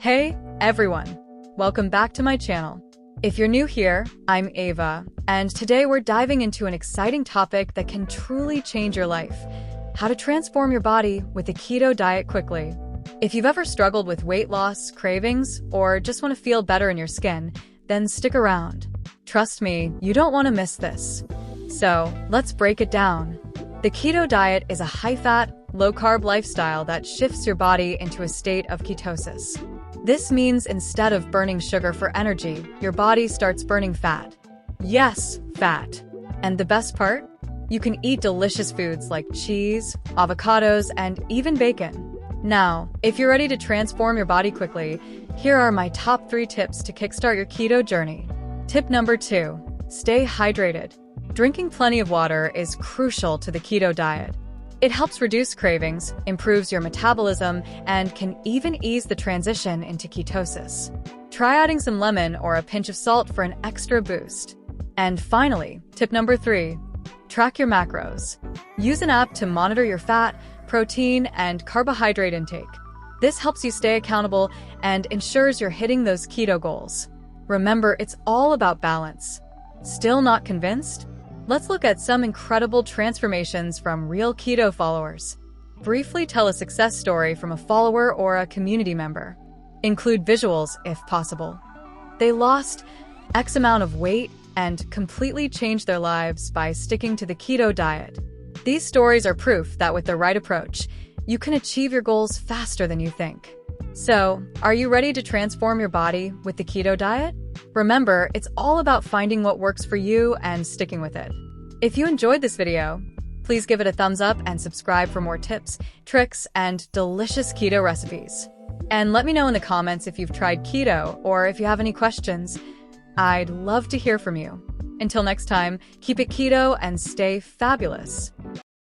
Hey, everyone! Welcome back to my channel. If you're new here, I'm Ava, and today we're diving into an exciting topic that can truly change your life: how to transform your body with a keto diet quickly. If you've ever struggled with weight loss, cravings, or just want to feel better in your skin, then stick around. Trust me, you don't want to miss this. So, let's break it down. The keto diet is a high-fat, low-carb lifestyle that shifts your body into a state of ketosis. This means instead of burning sugar for energy, your body starts burning fat. Yes, fat. And the best part? You can eat delicious foods like cheese, avocados, and even bacon. Now, if you're ready to transform your body quickly, here are my top 3 tips to kickstart your keto journey. Tip number 2, stay hydrated. Drinking plenty of water is crucial to the keto diet. It helps reduce cravings, improves your metabolism, and can even ease the transition into ketosis. Try adding some lemon or a pinch of salt for an extra boost. And finally, tip number 3, track your macros. Use an app to monitor your fat, protein, and carbohydrate intake. This helps you stay accountable and ensures you're hitting those keto goals. Remember, it's all about balance. Still not convinced? Let's look at some incredible transformations from real keto followers. Briefly tell a success story from a follower or a community member. Include visuals if possible. They lost X amount of weight and completely changed their lives by sticking to the keto diet. These stories are proof that with the right approach, you can achieve your goals faster than you think. So, are you ready to transform your body with the keto diet? Remember, it's all about finding what works for you and sticking with it. If you enjoyed this video, please give it a thumbs up and subscribe for more tips, tricks, and delicious keto recipes. And let me know in the comments if you've tried keto or if you have any questions. I'd love to hear from you. Until next time, keep it keto and stay fabulous.